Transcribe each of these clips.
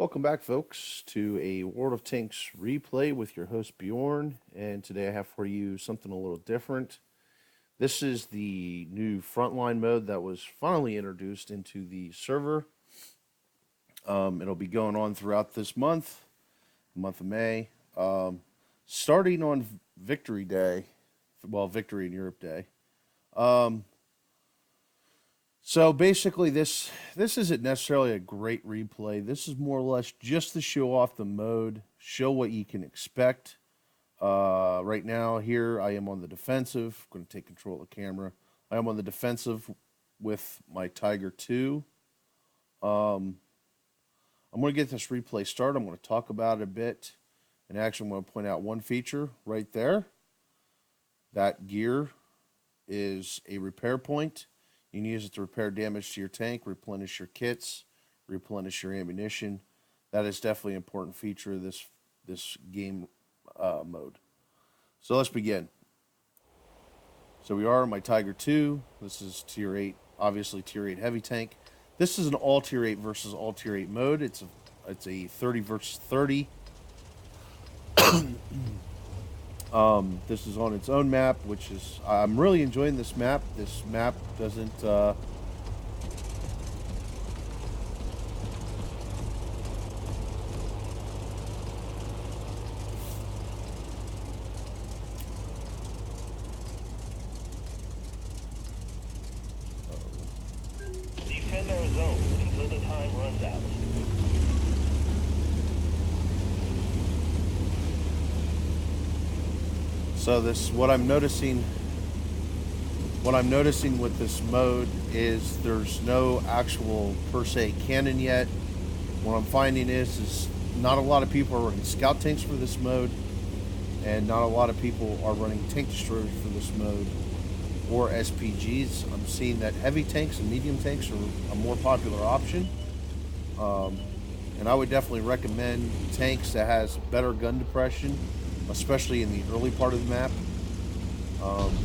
Welcome back, folks, to a World of Tanks replay with your host Bjorn. And today I have for you something a little different. This is the new Frontline mode that was finally introduced into the server. It'll be going on throughout this month, the month of May, starting on Victory Day, well, Victory in Europe Day. So basically, this isn't necessarily a great replay. This is more or less just to show off the mode, show what you can expect. Right now, here I am on the defensive. I'm going to take control of the camera. I am on the defensive with my Tiger 2. I'm going to get this replay started. I'm going to talk about it a bit. And actually, I'm going to point out one feature right there. That gear is a repair point. You can use it to repair damage to your tank, replenish your kits, replenish your ammunition. That is definitely an important feature of this game mode. So let's begin. So we are on my Tiger 2. This is Tier 8, obviously Tier 8 heavy tank. This is an all Tier 8 versus all Tier 8 mode. It's a 30 versus 30. This is on its own map, which is, I'm really enjoying this map. This map doesn't, Defend our zone until the time runs out. So what I'm noticing with this mode is there's no actual per se cannon yet. What I'm finding is not a lot of people are running scout tanks for this mode, and not a lot of people are running tank destroyers for this mode or SPGs. I'm seeing that heavy tanks and medium tanks are a more popular option. And I would definitely recommend tanks that has better gun depression, especially in the early part of the map.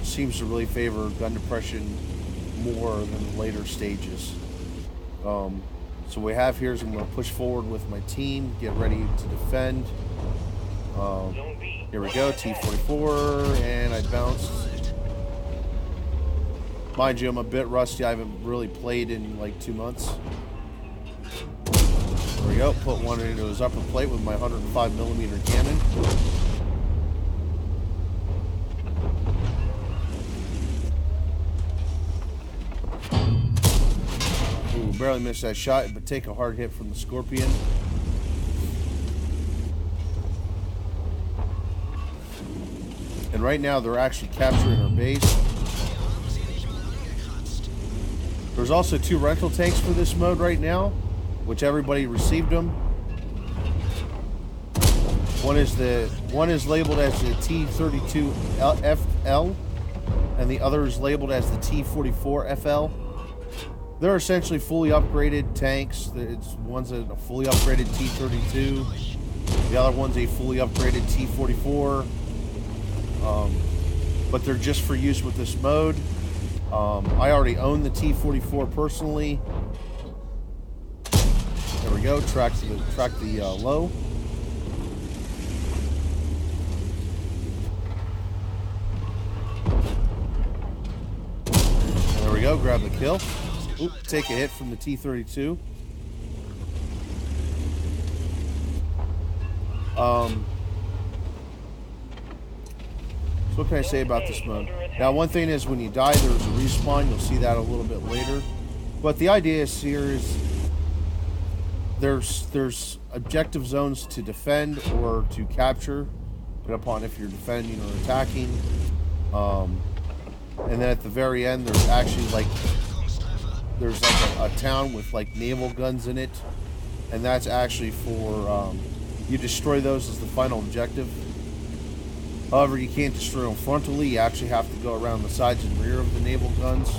Seems to really favor gun depression more than the later stages. So what we have here is I'm going to push forward with my team, get ready to defend. Here we go, T-44, and I bounced. Mind you, I'm a bit rusty. I haven't really played in like 2 months. There we go, put one into his upper plate with my 105mm cannon. Barely missed that shot, but take a hard hit from the Scorpion. And right now they're actually capturing our base. There's also 2 rental tanks for this mode right now, which everybody received them. One is labeled as the T32 FL, and the other is labeled as the T44 FL. They're essentially fully upgraded tanks. One's a fully upgraded T32. The other one's a fully upgraded T44. But they're just for use with this mode. I already own the T44 personally. There we go. Track the low. There we go. Grab the kill. Oop, take a hit from the T-32. So what can I say about this mode? Now, one thing is when you die, there's a respawn. You'll see that a little bit later. But the idea is here is there's objective zones to defend or to capture, depending upon if you're defending or attacking. And then at the very end, there's actually like a town with like naval guns in it, and that's actually for you destroy those as the final objective. However, you can't destroy them frontally. You actually have to go around the sides and rear of the naval guns.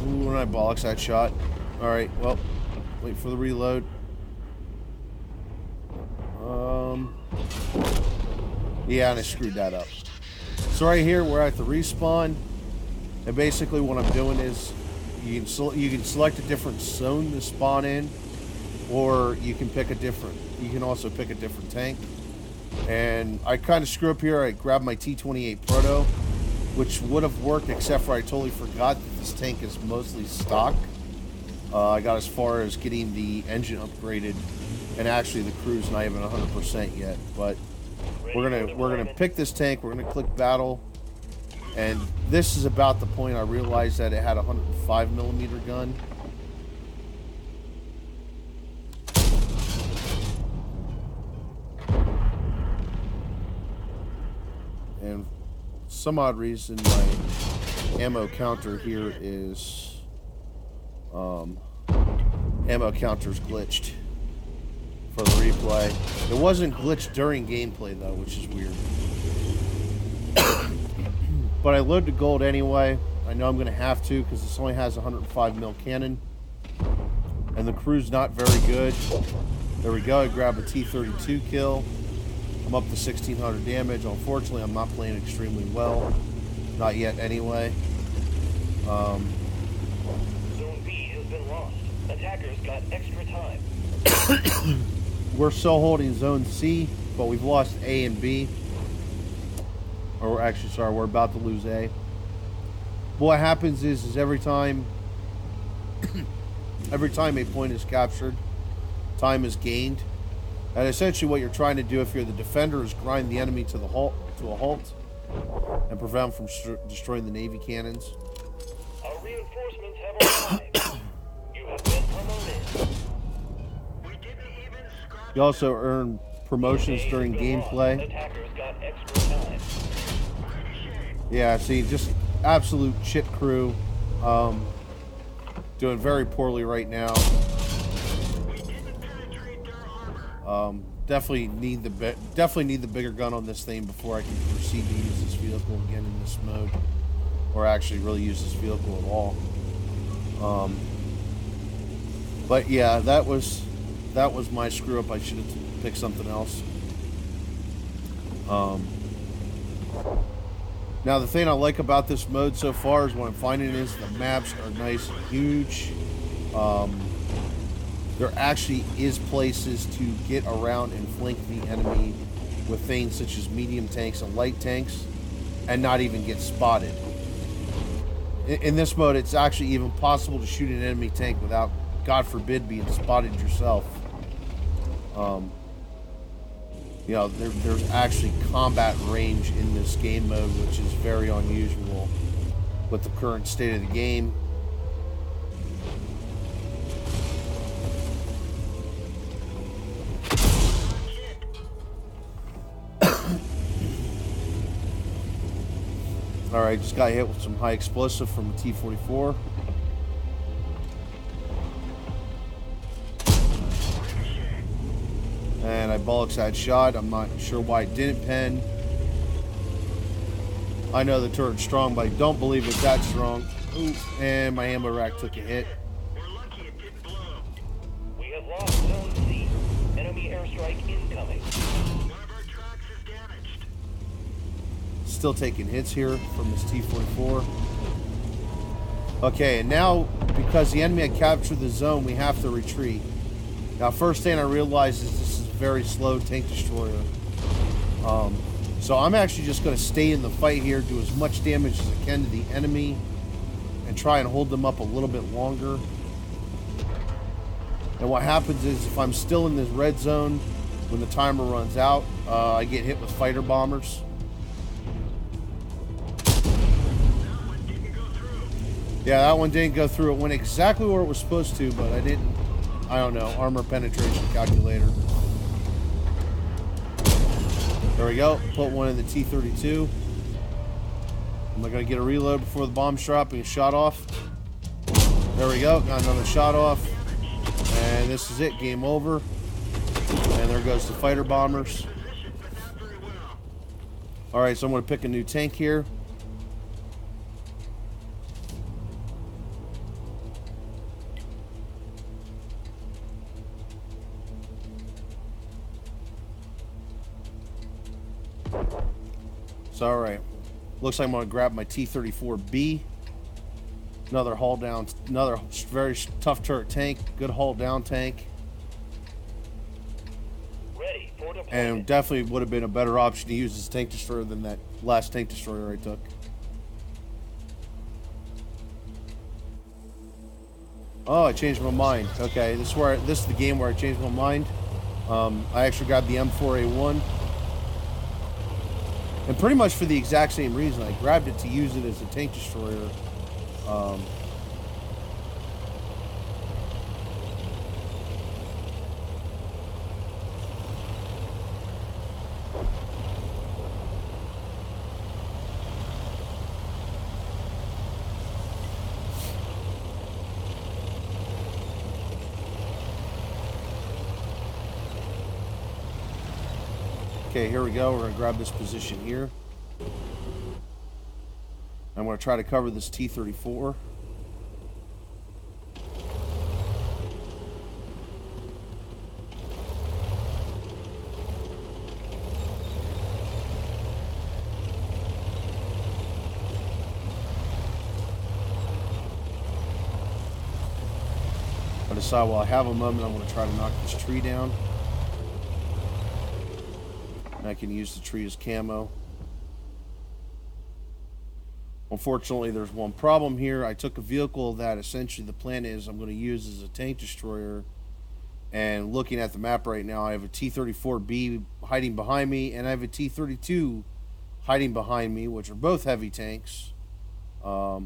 Ooh, and I bollocks that shot. Alright, well, wait for the reload. Yeah, and I screwed that up. So right here, we're at the respawn. And basically what I'm doing is you can select a different zone to spawn in, or you can pick a different. You can also pick a different tank. And I kind of screw up here. I grabbed my T-28 Proto, which would have worked, except for I totally forgot that this tank is mostly stock. I got as far as getting the engine upgraded, and actually the crew's not even 100% yet. But we're gonna pick this tank. We're gonna click battle, and this is about the point I realized that it had a 105mm gun. And some odd reason my ammo counter here is ammo counter's glitched for the replay. It wasn't glitched during gameplay though, which is weird. But I load the gold anyway. I know I'm gonna have to because this only has a 105mm cannon, and the crew's not very good. There we go. I grab a T-32 kill. I'm up to 1600 damage. Unfortunately, I'm not playing extremely well. Not yet, anyway. Zone B has been lost. Attackers got extra time. We're still holding Zone C, but we've lost A and B. Or actually, sorry, we're about to lose A. What happens is every time a point is captured, time is gained. And essentially what you're trying to do if you're the defender is grind the enemy to a halt and prevent them from destroying the Navy cannons. Our reinforcements have arrived. You have been promoted. You also earn promotions during gameplay. Attackers got extra time. Yeah, see, just absolute shit crew. Doing very poorly right now. Definitely need the bigger gun on this thing before I can proceed to use this vehicle again in this mode, or actually really use this vehicle at all. But yeah, that was my screw up. I should have picked something else. Now the thing I like about this mode so far is what I'm finding is the maps are nice and huge. There actually is places to get around and flank the enemy with things such as medium tanks and light tanks and not even get spotted. In this mode, it's actually even possible to shoot an enemy tank without, God forbid, being spotted yourself. You know, there's actually combat range in this game mode, which is very unusual with the current state of the game. Alright, just got hit with some high explosive from a T-44. And I bollocks that shot. I'm not sure why it didn't pen. I know the turret's strong, but I don't believe it's that strong. Ooh, and my ammo rack took a hit. We have lost Zone C. Enemy airstrike incoming. One of our tracks is damaged. Still taking hits here from this T-44. Okay, and now, because the enemy had captured the zone, we have to retreat. Now, first thing I realized is this is a very slow tank destroyer. So I'm actually just going to stay in the fight here, do as much damage as I can to the enemy, and try and hold them up a little bit longer. And what happens is, if I'm still in this red zone, when the timer runs out, I get hit with fighter bombers. Yeah, that one didn't go through. It went exactly where it was supposed to, but I didn't. I don't know. Armor penetration calculator. There we go. Put one in the T-32. Am I going to get a reload before the bomb's dropping? Shot off. There we go. Got another shot off. And this is it. Game over. And there goes the fighter bombers. Alright, so I'm going to pick a new tank here. So, alright. Looks like I'm going to grab my T-34B. Another hull down, another very tough turret tank. Good hull down tank. Ready for deployment. And definitely would have been a better option to use this tank destroyer than that last tank destroyer I took. Oh, I changed my mind. Okay, this is the game where I changed my mind. I actually grabbed the M4A1. And pretty much for the exact same reason. I grabbed it to use it as a tank destroyer. Okay, here we go. We're going to grab this position here. I'm going to try to cover this T-34. I decide while I have a moment, I'm going to try to knock this tree down. And I can use the tree as camo. Unfortunately, there's one problem here. I took a vehicle that essentially the plan is I'm going to use as a tank destroyer. And looking at the map right now, I have a T-34B hiding behind me, and I have a T-32 hiding behind me, which are both heavy tanks. Our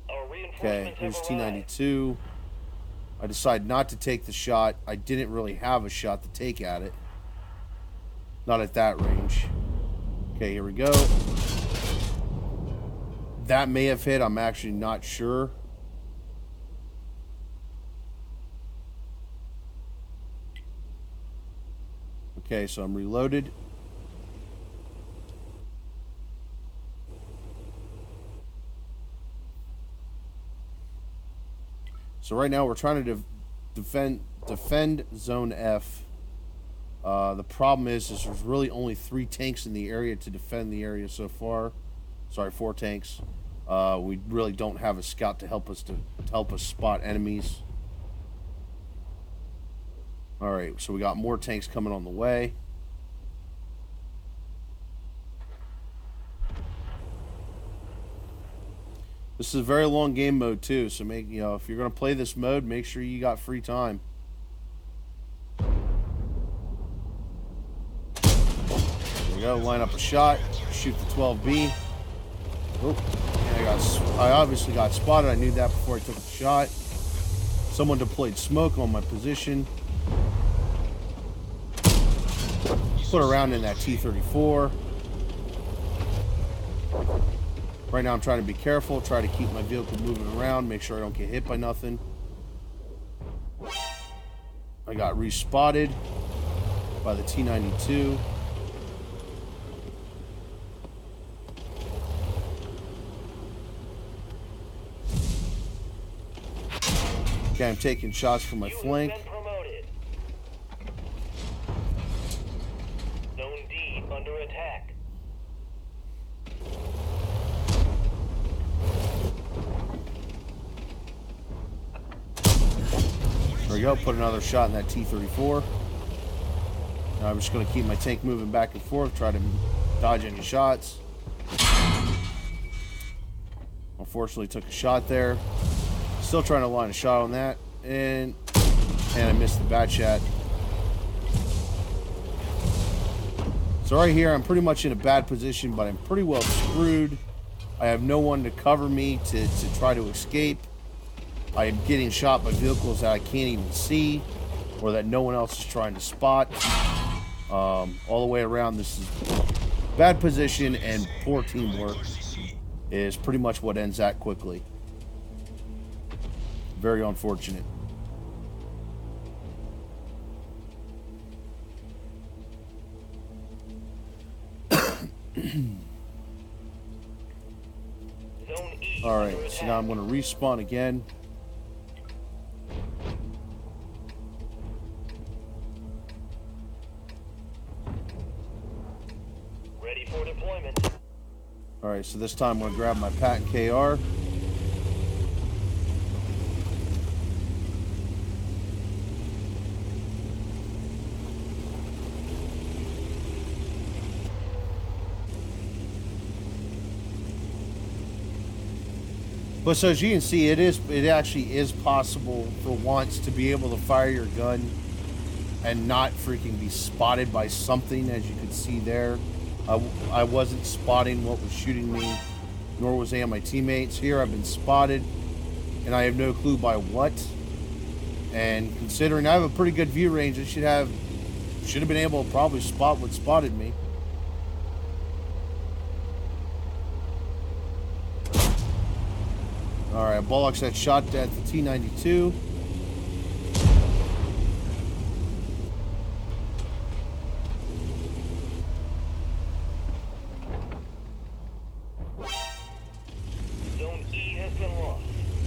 Okay, reinforcements here's have arrived. T-92. I decide not to take the shot. I didn't really have a shot to take at it. Not at that range. Okay, here we go. That may have hit. I'm actually not sure. Okay, so I'm reloaded. So right now we're trying to defend Zone F. The problem is there's really only 3 tanks in the area to defend the area so far. Sorry, 4 tanks. We really don't have a scout to help us spot enemies. All right, so we got more tanks coming on the way. This is a very long game mode too, so if you're going to play this mode, make sure you got free time. There we go, line up a shot, shoot the 12B. Oh, I obviously got spotted. I knew that before I took the shot. Someone deployed smoke on my position. Put around in that T-34. Right now I'm trying to be careful, try to keep my vehicle moving around, make sure I don't get hit by nothing. I got respotted by the T-92. Okay, I'm taking shots from my You have flank. been promoted. Zone D under attack. There we go, put another shot in that T-34. Now I'm just going to keep my tank moving back and forth, try to dodge any shots. Unfortunately took a shot there. Still trying to line a shot on that, and I missed the bat shot. So right here, I'm pretty much in a bad position, but I'm pretty well screwed. I have no one to cover me to try to escape. I am getting shot by vehicles that I can't even see, or that no one else is trying to spot. All the way around, this is bad position and poor teamwork is pretty much what ends that quickly. Very unfortunate. Zone E All under right, so attack. now I'm going to respawn again. Ready for deployment. All right, so this time I'm going to grab my Pat and KR. But so as you can see, it actually is possible for once to be able to fire your gun and not freaking be spotted by something, as you can see there. I wasn't spotting what was shooting me, nor was any of my teammates. Here I've been spotted, and I have no clue by what. And considering I have a pretty good view range, I should have been able to probably spot what spotted me. Alright, Bullocks that shot at the T-92. Zone E has been lost.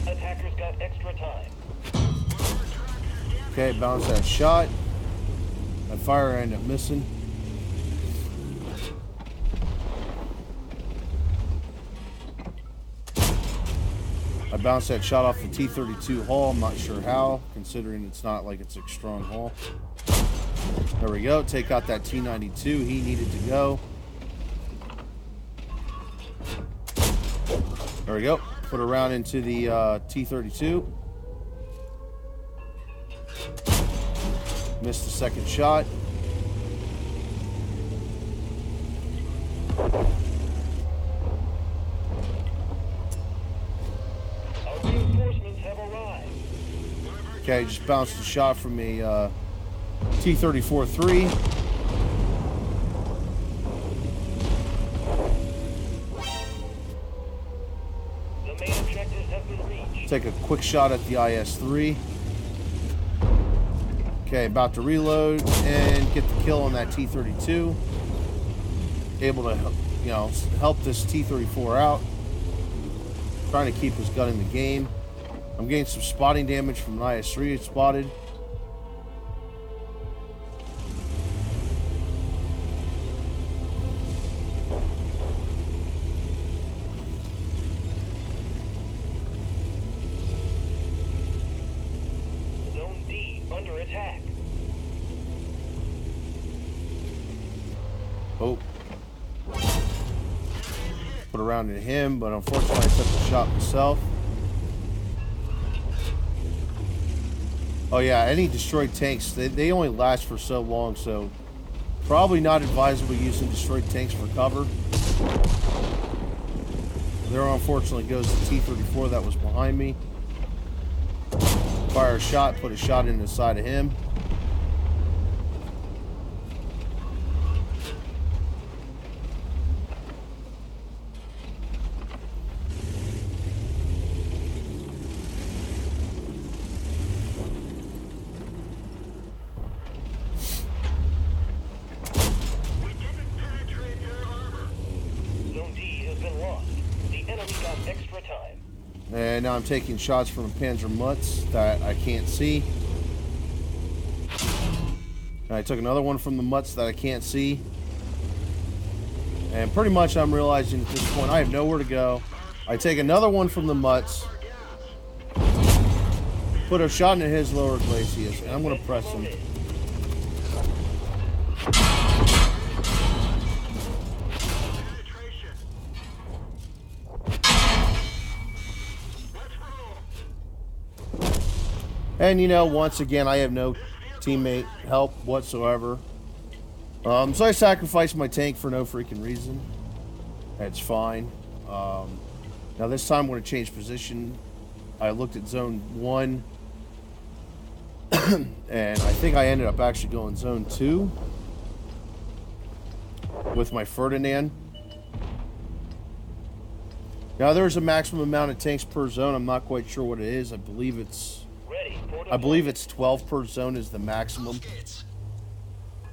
Attackers got extra time. Okay, bounce that shot. That fire ended up missing. I bounced that shot off the T-32 hull. I'm not sure how, considering it's not like it's a strong hull. There we go. Take out that T-92. He needed to go. There we go. Put a round into the T-32. Missed the second shot. Our reinforcements have arrived. Okay, just bounced a shot from a T-34-3. The main objectives have been reached. Take a quick shot at the IS-3. Okay, about to reload and get the kill on that T-32. Able to, you know, help this T-34 out. Trying to keep his gun in the game. I'm getting some spotting damage from an IS-3 spotted. Zone D under attack. Oh. Put a round in him, but unfortunately I took the shot myself. Oh yeah, any destroyed tanks, they only last for so long, so probably not advisable using destroyed tanks for cover. There unfortunately goes the T-34 that was behind me. Fire a shot, put a shot in the side of him. And now I'm taking shots from Panzer Mutts that I can't see. And I took another one from the Mutts that I can't see. And pretty much I'm realizing at this point I have nowhere to go. I take another one from the Mutts. Put a shot into his lower glacius. And I'm going to press him. And you know, once again, I have no teammate help whatsoever. So I sacrificed my tank for no freaking reason. That's fine. Now this time I'm going to change position. I looked at zone 1. And I think I ended up actually going zone 2. With my Ferdinand. Now there's a maximum amount of tanks per zone. I'm not quite sure what it is. I believe it's 12 per zone is the maximum.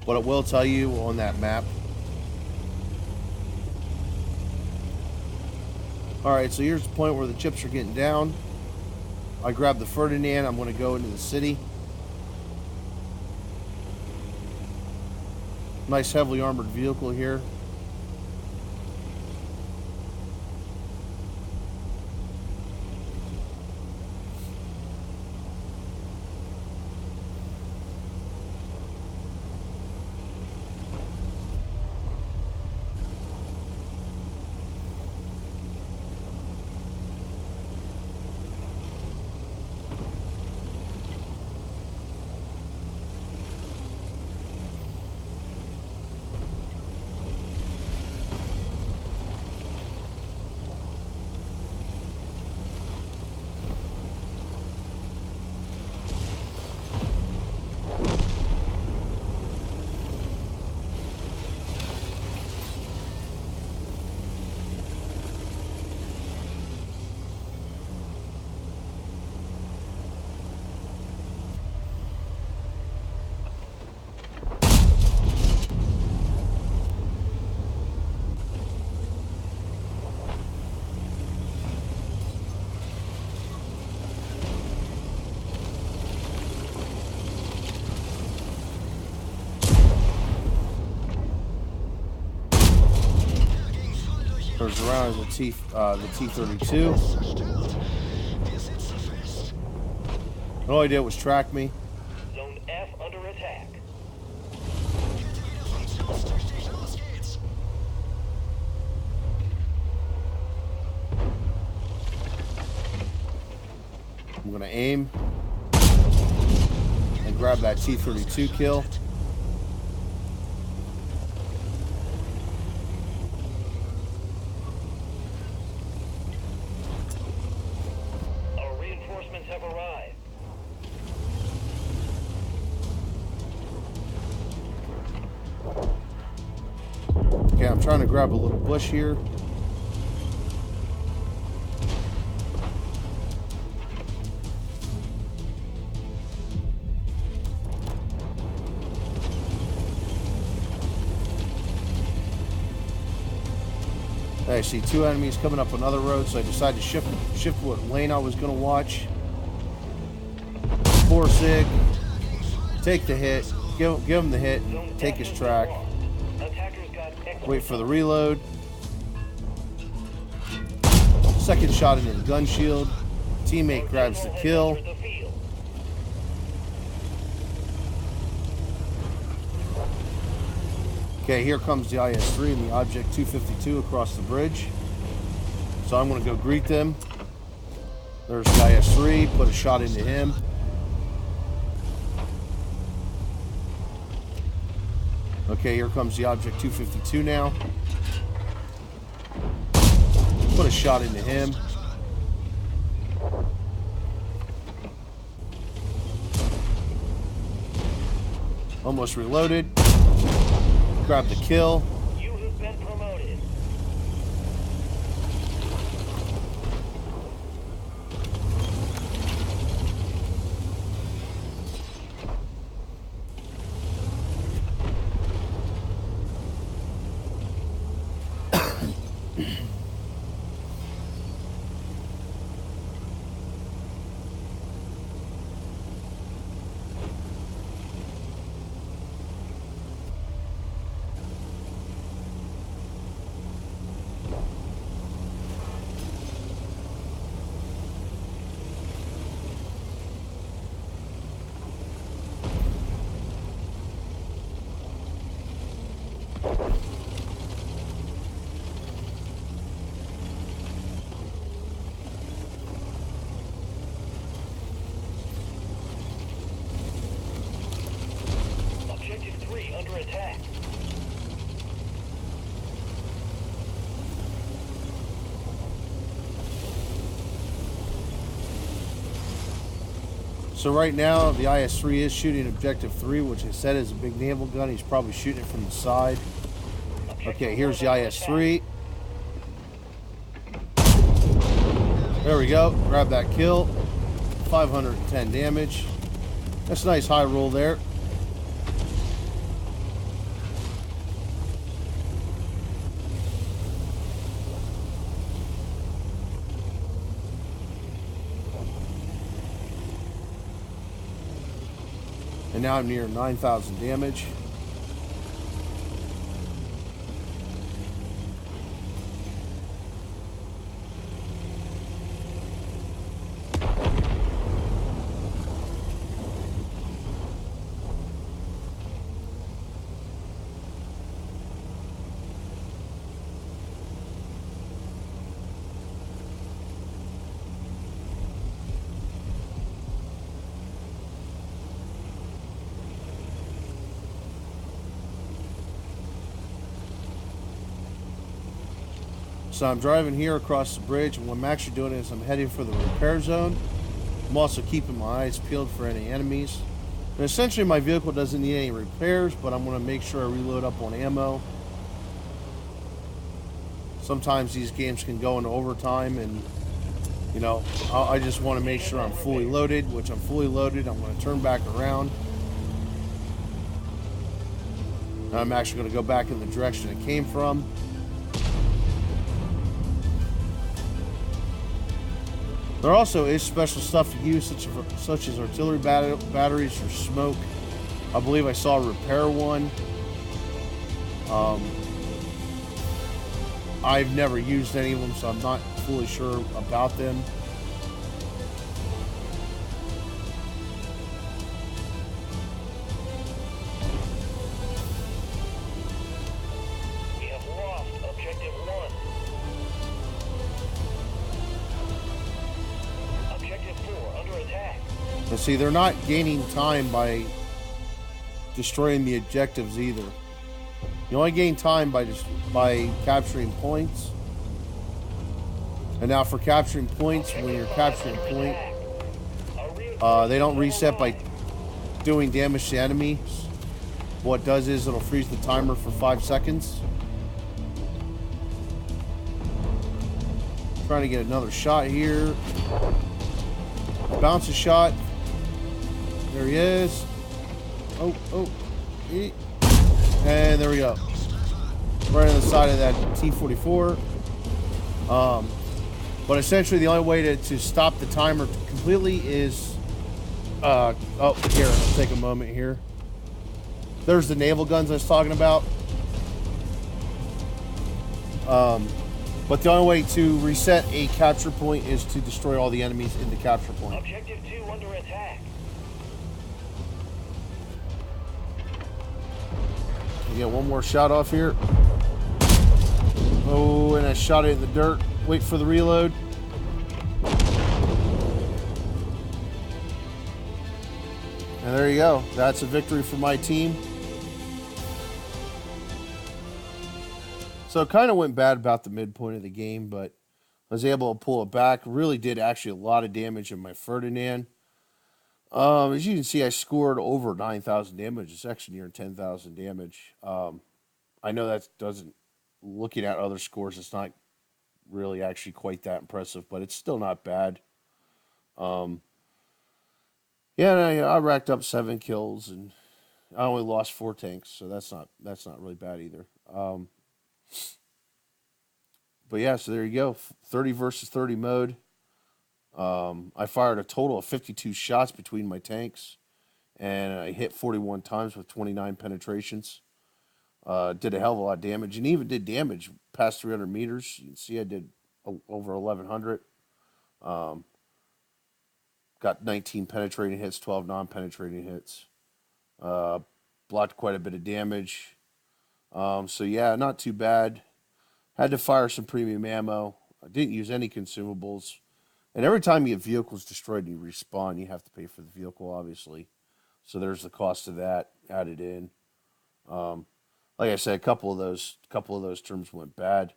But it will tell you on that map. Alright, so here's the point where the chips are getting down. I grab the Ferdinand. I'm going to go into the city. Nice heavily armored vehicle here. Turns around as the T-32. All he did was track me. Zone F under attack. I'm gonna aim and grab that T-32 kill. Our reinforcements have arrived. Okay, I'm trying to grab a little bush here. I see two enemies coming up another road, so I decided to shift what lane I was going to watch. 4 sig, take the hit, give him the hit, and take his track. Wait for the reload. Second shot into the gun shield. Teammate grabs the kill. Okay, here comes the IS-3 and the Object 252 across the bridge. So I'm going to go greet them. There's the IS-3, put a shot into him. Okay, here comes the Object 252 now. Put a shot into him. Almost reloaded. Grab the kill. You have been promoted. Objective 3 under attack. So right now, the IS-3 is shooting Objective 3, which I said is a big naval gun. He's probably shooting it from the side. Okay, here's the IS-3. There we go. Grab that kill. 510 damage. That's a nice high roll there. And now I'm near 9,000 damage. So I'm driving here across the bridge, and what I'm actually doing is I'm heading for the repair zone. I'm also keeping my eyes peeled for any enemies. And essentially my vehicle doesn't need any repairs, but I'm going to make sure I reload up on ammo. Sometimes these games can go into overtime, and you know, I just want to make sure I'm fully loaded, which I'm fully loaded. I'm going to turn back around. And I'm actually going to go back in the direction it came from. There also is special stuff to use, such as artillery batteries for smoke. I believe I saw a repair one. I've never used any of them, so I'm not fully sure about them. We have lost Objective 1. Objective 4 under attack. But see, they're not gaining time by destroying the objectives either. You only gain time by capturing points. And now for capturing points, when you're capturing point, they don't reset by doing damage to enemies. What it does is it'll freeze the timer for 5 seconds. Trying to get another shot here. Bounce a shot. There he is. Oh. And there we go. Right on the side of that T-44. But essentially the only way to stop the timer completely is... here, I'll take a moment here. There's the naval guns I was talking about. But the only way to reset a capture point is to destroy all the enemies in the capture point. Objective 2 under attack. We get one more shot off here. Oh, and I shot it in the dirt. Wait for the reload. And there you go. That's a victory for my team. So it kind of went bad about the midpoint of the game, but I was able to pull it back. Really did actually a lot of damage in my Ferdinand. As you can see, I scored over 9,000 damage. It's actually near 10,000 damage. I know that doesn't, looking at other scores, it's not really actually quite that impressive, but it's still not bad. Yeah, I racked up 7 kills, and I only lost 4 tanks, so that's not really bad either. But yeah, so there you go, 30 versus 30 mode. I fired a total of 52 shots between my tanks, and I hit 41 times with 29 penetrations. Did a hell of a lot of damage, and even did damage past 300 meters. You can see I did over 1,100. Got 19 penetrating hits, 12 non-penetrating hits. Blocked quite a bit of damage. So yeah, not too bad. Had to fire some premium ammo. I didn't use any consumables. And every time you get vehicles destroyed and you respawn, you have to pay for the vehicle, obviously. So there's the cost of that added in. Like I said, a couple of those terms went bad.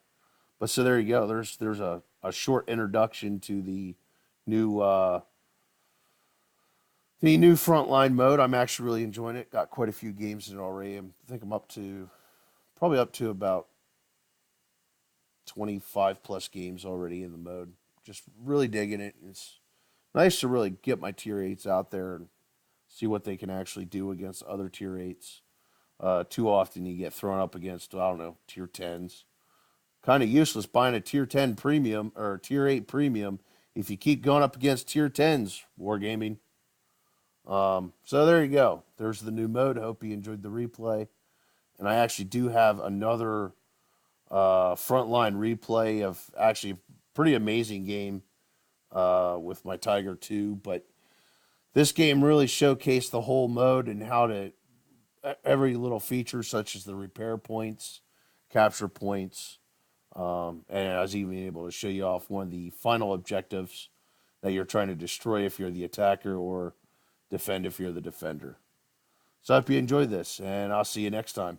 But so there you go. There's a short introduction to the new Frontline mode. I'm actually really enjoying it. Got quite a few games in it already. I think I'm probably up to about 25 plus games already in the mode. Just really digging it. It's nice to really get my tier 8s out there and see what they can actually do against other tier 8s. Too often you get thrown up against, I don't know, tier 10s. Kind of useless buying a tier 10 premium or tier 8 premium if you keep going up against tier 10s, Wargaming. So there you go. There's the new mode. Hope you enjoyed the replay. And I actually do have another Frontline replay of actually a pretty amazing game with my Tiger 2. But this game really showcased the whole mode and how to every little feature, such as the repair points, capture points, and I was even able to show you off one of the final objectives that you're trying to destroy if you're the attacker or defend if you're the defender. So I hope you enjoyed this, and I'll see you next time.